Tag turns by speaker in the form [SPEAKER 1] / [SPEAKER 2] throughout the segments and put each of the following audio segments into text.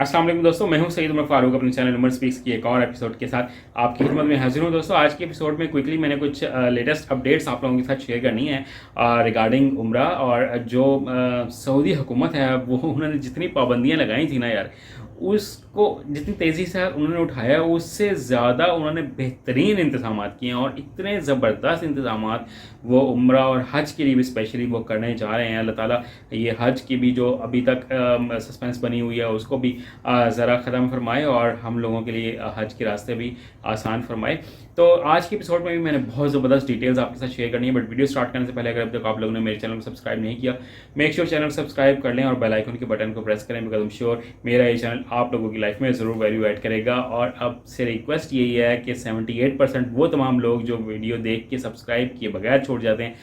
[SPEAKER 1] अस्सलाम वालेकुम दोस्तों, मैं हूं सईद उमर फारूक अपने चैनल उमर स्पीक्स की एक और एपिसोड के साथ आपकी खिदमत में हाजिर हूं। दोस्तों आज के एपिसोड में क्विकली मैंने कुछ लेटेस्ट अपडेट्स आप लोगों के साथ शेयर करनी है रिगार्डिंग उम्रा। और जो सऊदी हुकूमत है वो उन्होंने जितनी पाबंदियां लगाई थी ना यार, उसको जितनी तेज़ी से उन्होंने उठाया उससे ज़्यादा उन्होंने बेहतरीन इंतज़ाम किए हैं और इतने ज़बरदस्त इंतज़ाम वो उम्रा और हज के लिए भी स्पेशली वो करने जा रहे हैं। अल्लाह ताला ये हज की भी जो अभी तक सस्पेंस बनी हुई है उसको भी ज़रा ख़त्म फरमाए और हम लोगों के लिए हज के रास्ते भी आसान फरमाए। तो आज के एपिसोड में भी मैंने बहुत ज़बरदस्त डिटेल्स आपके साथ शेयर करनी है, बट वीडियो स्टार्ट करने से पहले अगर अब तक आप लोगों ने मेरे चैनल को सब्सक्राइब नहीं किया, मेक श्योर चैनल सब्सक्राइब कर लें और बेल आइकन के बटन को प्रेस करें, बिकॉज आई एम श्योर मेरा ये चैनल आप लोगों की लाइफ में ज़रूर वैल्यू ऐड करेगा। और अब से रिक्वेस्ट यही है कि 78% वो तमाम लोग जो वीडियो देख के सब्सक्राइब किए बगैर छोड़ जाते हैं,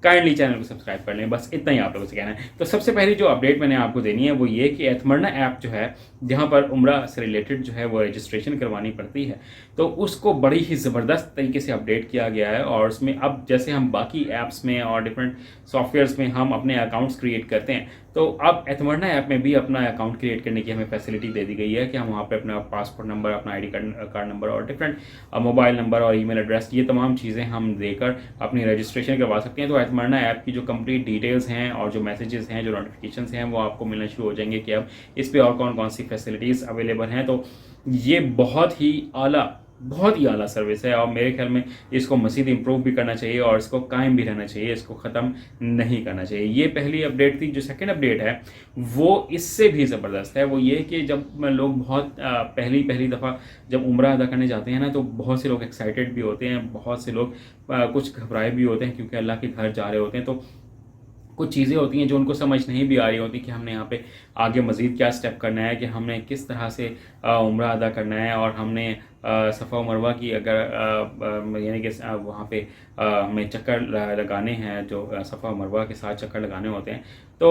[SPEAKER 1] काइंडली चैनल को सब्सक्राइब कर लें। बस इतना ही आप लोगों से कहना है। तो सबसे पहली जो अपडेट मैंने आपको देनी है वो ये कि एथमरना ऐप जो है, जहाँ पर उम्रा से रिलेटेड जो है वो रजिस्ट्रेशन करवानी पड़ती है, तो उसको बड़ी ही ज़बरदस्त तरीके से अपडेट किया गया है। और उसमें अब जैसे हम बाकी ऐप्स में और डिफरेंट सॉफ्टवेयर्स में हम अपने अकाउंट्स क्रिएट करते हैं, तो अब एथमरना ऐप में भी अपना अकाउंट क्रिएट करने की हमें फैसिलिटी दे दी गई है कि हम वहाँ पे अपना पासपोर्ट नंबर, अपना आईडी कार्ड नंबर और डिफरेंट मोबाइल नंबर और ईमेल एड्रेस, ये तमाम चीज़ें हम देकर अपनी रजिस्ट्रेशन करवा सकते हैं। तो एथमरना ऐप की जो कंप्लीट डिटेल्स हैं और जो मैसेजेस हैं, जो नोटिफिकेशंस हैं, वो आपको मिलना शुरू हो जाएंगे कि अब इस पर और कौन कौन सी फैसिलिटीज़ अवेलेबल हैं। तो ये बहुत ही आला सर्विस है और मेरे ख्याल में इसको मज़ीद इम्प्रूव भी करना चाहिए और इसको कायम भी रहना चाहिए, इसको ख़त्म नहीं करना चाहिए। ये पहली अपडेट थी। जो सेकंड अपडेट है वो इससे भी ज़बरदस्त है। वो ये कि जब लोग बहुत पहली दफ़ा जब उम्रा अदा करने जाते हैं ना, तो बहुत से लोग एक्साइटेड भी होते हैं, बहुत से लोग कुछ घबराए भी होते हैं क्योंकि अल्लाह के घर जा रहे होते हैं। तो कुछ चीज़ें होती हैं जो उनको समझ नहीं भी आ रही होती कि हमने यहाँ पे आगे मज़ीद क्या स्टेप करना है, कि हमने किस तरह से उम्रा अदा करना है और हमने सफ़ा और मरवा की अगर यानी कि वहाँ पे हमें चक्कर लगाने हैं, जो सफ़ा और मरवा के साथ चक्कर लगाने होते हैं, तो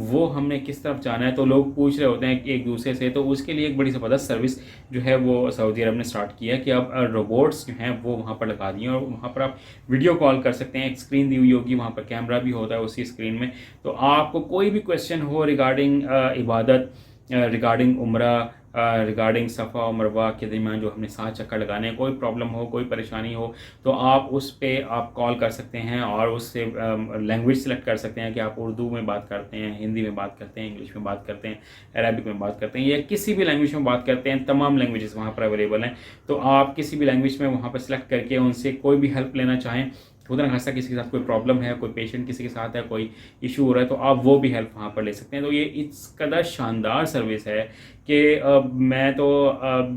[SPEAKER 1] वो हमने किस तरफ जाना है। तो लोग पूछ रहे होते हैं कि एक दूसरे से, तो उसके लिए एक बड़ी ज़बरदस्त सर्विस जो है वो सऊदी अरब ने स्टार्ट किया है कि अब रोबोट्स जो हैं वो वहाँ पर लगा दिए हैं और वहाँ पर आप वीडियो कॉल कर सकते हैं। एक स्क्रीन दी हुई होगी, वहाँ पर कैमरा भी होता है उसी स्क्रीन में। तो आपको कोई भी क्वेश्चन हो रिगार्डिंग इबादत, रिगार्डिंग उम्रा, रिगार्डिंग सफ़ा और मरवा के दरमियान जो हमने 7 चक्कर लगाने हैं, कोई प्रॉब्लम हो, कोई परेशानी हो, तो आप उस पे आप कॉल कर सकते हैं और उससे लैंग्वेज सेलेक्ट कर सकते हैं कि आप उर्दू में बात करते हैं, हिंदी में बात करते हैं, इंग्लिश में बात करते हैं, अरबिक में बात करते हैं या किसी भी लैंग्वेज में बात करते हैं। तमाम लैंग्वेजेस वहाँ पर अवेलेबल हैं। तो आप किसी भी लैंग्वेज में वहाँ पर सेलेक्ट करके उनसे कोई भी हेल्प लेना चाहें, खुदा न खास्ता किसी के साथ कोई प्रॉब्लम है, कोई पेशेंट किसी के साथ है, कोई इशू हो रहा है, तो आप वो भी हेल्प वहाँ पर ले सकते हैं। तो ये इस कदर शानदार सर्विस है कि मैं तो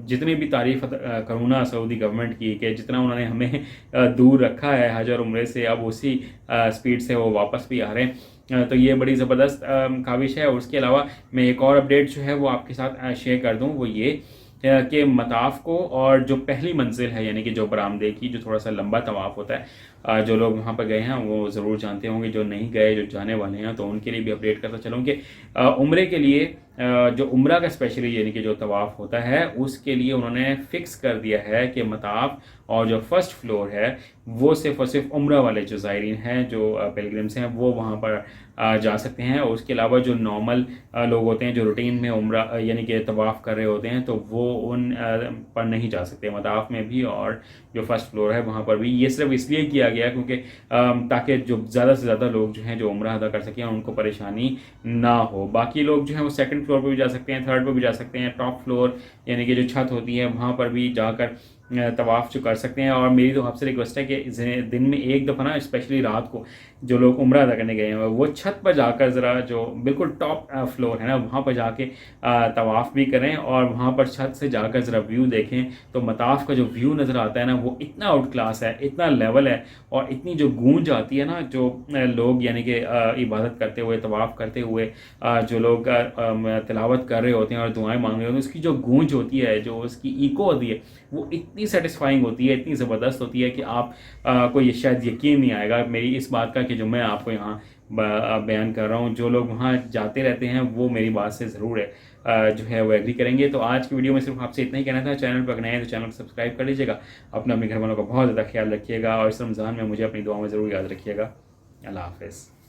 [SPEAKER 1] जितनी भी तारीफ़ करूँ ना सऊदी गवर्नमेंट की, कि जितना उन्होंने हमें दूर रखा है हज और उम्रे से, अब उसी स्पीड से वो वापस भी आ रहे हैं। तो ये बड़ी ज़बरदस्त काविश है। और उसके अलावा मैं एक और अपडेट जो है वो आपके साथ शेयर कर दूँ, वो ये कि मताफ़ को और जो पहली मंजिल है यानी कि जो बरामदे की जो थोड़ा सा लंबा तवाफ़ होता है, जो लोग वहाँ पर गए हैं वो ज़रूर जानते होंगे, जो नहीं गए, जो जाने वाले हैं, तो उनके लिए भी अपडेट करता चलूँ कि उम्रे के लिए जो उम्रा का स्पेशली यानी कि जो तवाफ़ होता है उसके लिए उन्होंने फ़िक्स कर दिया है कि मताफ़ और जो फर्स्ट फ्लोर है वो सिर्फ़ और सिर्फ उम्रा वाले जो ज़ायरीन हैं, जो पिलग्रिम्स हैं, वो वहाँ पर जा सकते हैं। और उसके अलावा जो नॉर्मल लोग होते हैं जो रूटीन में उम्रा यानी कि तवाफ़ कर रहे होते हैं, तो वो उन पर नहीं जा सकते, मताफ़ में भी और जो फर्स्ट फ्लोर है वहाँ पर भी। ये सिर्फ इसलिए किया गया क्योंकि ताकि जो ज़्यादा से ज़्यादा लोग जो हैं जो उम्रा अदा कर सकें, उनको परेशानी ना हो। बाकी लोग जो हैं वो सेकंड फ्लोर पर भी जा सकते हैं, थर्ड पर भी जा सकते हैं, टॉप फ्लोर यानी कि जो छत होती है वहाँ पर भी जाकर तवाफ़ जो कर सकते हैं। और मेरी तो आपसे रिक्वेस्ट है कि दिन में एक दफ़ा ना, स्पेशली रात को जो लोग उम्रा अदा करने गए हैं वो छत पर जाकर ज़रा जो बिल्कुल टॉप फ्लोर है ना वहाँ पर जाके तवाफ़ भी करें और वहाँ पर छत से जाकर ज़रा व्यू देखें। तो मताफ़ का जो व्यू नज़र आता है ना वो इतना आउट क्लास है, इतना लेवल है और इतनी जो गूंज आती है ना, जो लोग यानी कि इबादत करते हुए, तवाफ़ करते हुए जो लोग तिलावत कर रहे होते हैं और दुआएं मांग रहे होते हैं, उसकी जो गूंज होती है, जो उसकी इको होती है, वो इतनी सेटिस्फाइंग होती है, इतनी ज़बरदस्त होती है कि आप को ये शायद यकीन नहीं आएगा मेरी इस बात का कि जो मैं आपको यहाँ बयान कर रहा हूँ। जो लोग वहाँ जाते रहते हैं वो मेरी बात से ज़रूर है जो है वो एग्री करेंगे। तो आज की वीडियो में सिर्फ आपसे इतना ही कहना था। चैनल पर नए हैं तो चैनल को सब्सक्राइब कर लीजिएगा, अपने घरवालों का बहुत ज़्यादा ख्याल रखिएगा और इस रमज़ान में मुझे अपनी दुआ में ज़रूर याद रखिएगा। अल्लाह हाफ़िज़।